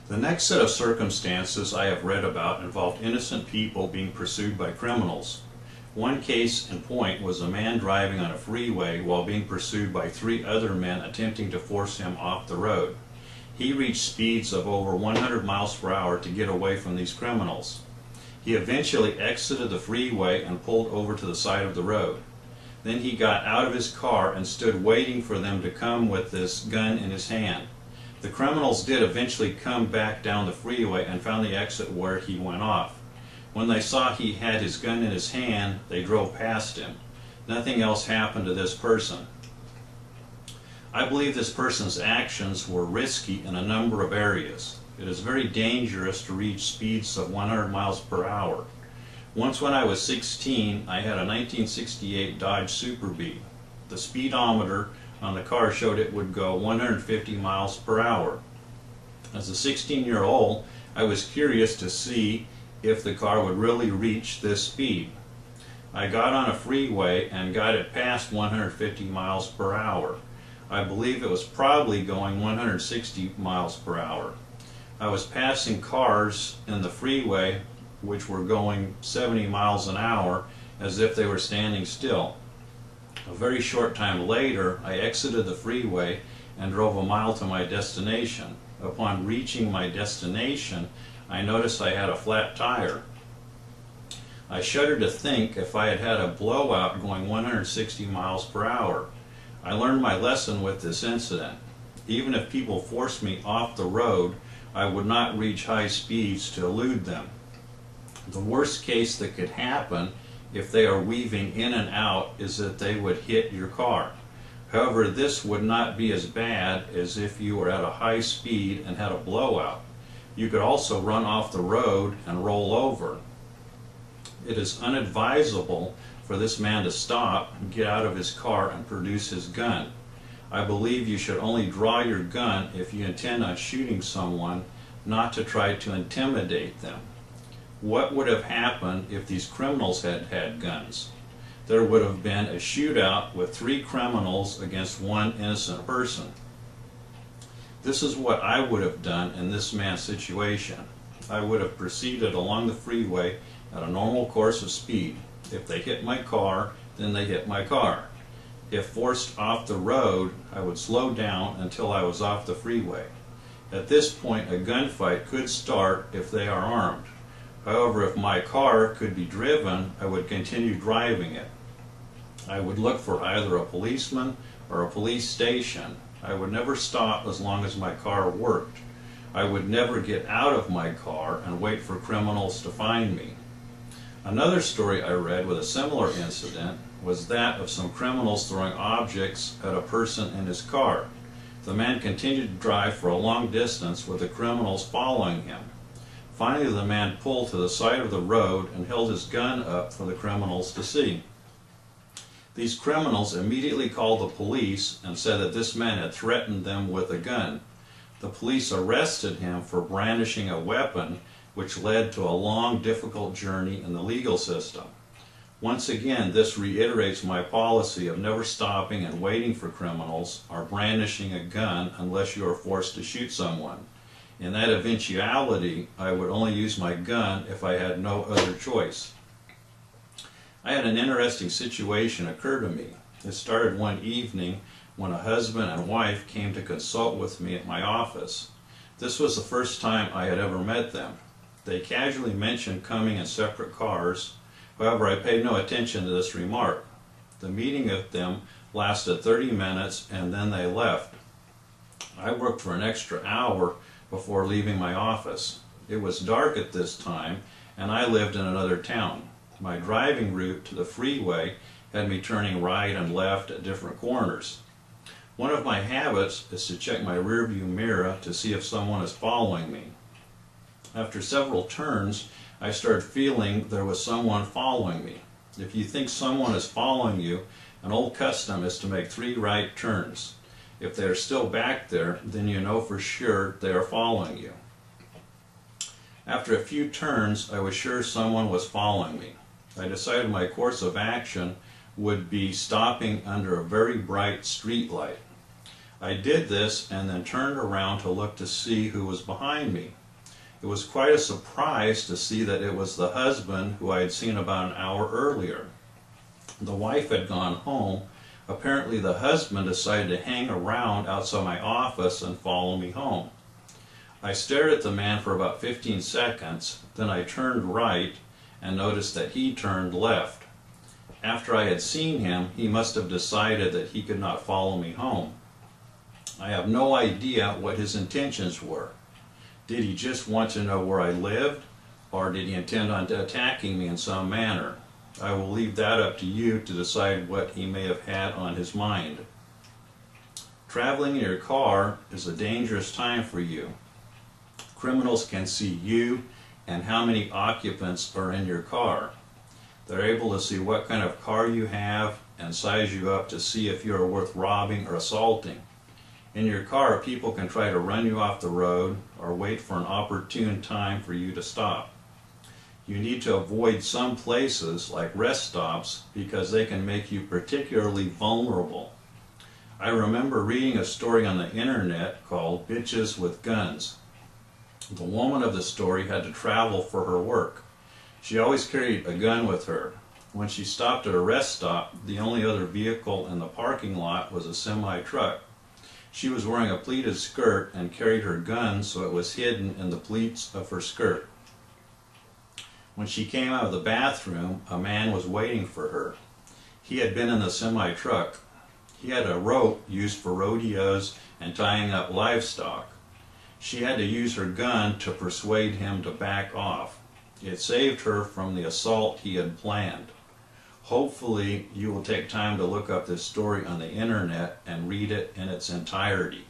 The next set of circumstances I have read about involved innocent people being pursued by criminals. One case in point was a man driving on a freeway while being pursued by 3 other men attempting to force him off the road. He reached speeds of over 100 miles per hour to get away from these criminals. He eventually exited the freeway and pulled over to the side of the road. Then he got out of his car and stood waiting for them to come with this gun in his hand. The criminals did eventually come back down the freeway and found the exit where he went off. When they saw he had his gun in his hand, they drove past him. Nothing else happened to this person. I believe this person's actions were risky in a number of areas. It is very dangerous to reach speeds of 100 miles per hour. Once when I was 16, I had a 1968 Dodge Super Bee. The speedometer on the car showed it would go 150 miles per hour. As a 16-year-old, I was curious to see if the car would really reach this speed. I got on a freeway and got it past 150 miles per hour. I believe it was probably going 160 miles per hour. I was passing cars in the freeway which were going 70 miles an hour as if they were standing still. A very short time later, I exited the freeway and drove a mile to my destination. Upon reaching my destination, I noticed I had a flat tire. I shudder to think if I had had a blowout going 160 miles per hour. I learned my lesson with this incident. Even if people forced me off the road, I would not reach high speeds to elude them. The worst case that could happen if they are weaving in and out is that they would hit your car. However, this would not be as bad as if you were at a high speed and had a blowout. You could also run off the road and roll over. It is unadvisable for this man to stop, get out of his car, and produce his gun. I believe you should only draw your gun if you intend on shooting someone, not to try to intimidate them. What would have happened if these criminals had had guns? There would have been a shootout with 3 criminals against 1 innocent person. This is what I would have done in this man's situation. I would have proceeded along the freeway at a normal course of speed. If they hit my car, then they hit my car. If forced off the road, I would slow down until I was off the freeway. At this point, a gunfight could start if they are armed. However, if my car could be driven, I would continue driving it. I would look for either a policeman or a police station. I would never stop as long as my car worked. I would never get out of my car and wait for criminals to find me. Another story I read with a similar incident was that of some criminals throwing objects at a person in his car. The man continued to drive for a long distance with the criminals following him. Finally, the man pulled to the side of the road and held his gun up for the criminals to see. These criminals immediately called the police and said that this man had threatened them with a gun. The police arrested him for brandishing a weapon, which led to a long, difficult journey in the legal system. Once again, this reiterates my policy of never stopping and waiting for criminals or brandishing a gun unless you are forced to shoot someone. In that eventuality, I would only use my gun if I had no other choice. I had an interesting situation occur to me. It started one evening when a husband and wife came to consult with me at my office. This was the first time I had ever met them. They casually mentioned coming in separate cars. However, I paid no attention to this remark. The meeting of them lasted 30 minutes and then they left. I worked for an extra hour before leaving my office. It was dark at this time and I lived in another town. My driving route to the freeway had me turning right and left at different corners. One of my habits is to check my rearview mirror to see if someone is following me. After several turns, I started feeling there was someone following me. If you think someone is following you, an old custom is to make 3 right turns. If they are still back there, then you know for sure they are following you. After a few turns, I was sure someone was following me. I decided my course of action would be stopping under a very bright street light. I did this and then turned around to look to see who was behind me. It was quite a surprise to see that it was the husband who I had seen about an hour earlier. The wife had gone home. Apparently the husband decided to hang around outside my office and follow me home. I stared at the man for about 15 seconds, then I turned right and noticed that he turned left. After I had seen him, he must have decided that he could not follow me home. I have no idea what his intentions were. Did he just want to know where I lived, or did he intend on attacking me in some manner? I will leave that up to you to decide what he may have had on his mind. Traveling in your car is a dangerous time for you. Criminals can see you and how many occupants are in your car. They're able to see what kind of car you have and size you up to see if you are worth robbing or assaulting. In your car, people can try to run you off the road or wait for an opportune time for you to stop. You need to avoid some places like rest stops because they can make you particularly vulnerable. I remember reading a story on the internet called Bitches with Guns. The woman of the story had to travel for her work. She always carried a gun with her. When she stopped at a rest stop, the only other vehicle in the parking lot was a semi-truck. She was wearing a pleated skirt and carried her gun so it was hidden in the pleats of her skirt. When she came out of the bathroom, a man was waiting for her. He had been in the semi-truck. He had a rope used for rodeos and tying up livestock. She had to use her gun to persuade him to back off. It saved her from the assault he had planned. Hopefully, you will take time to look up this story on the internet and read it in its entirety.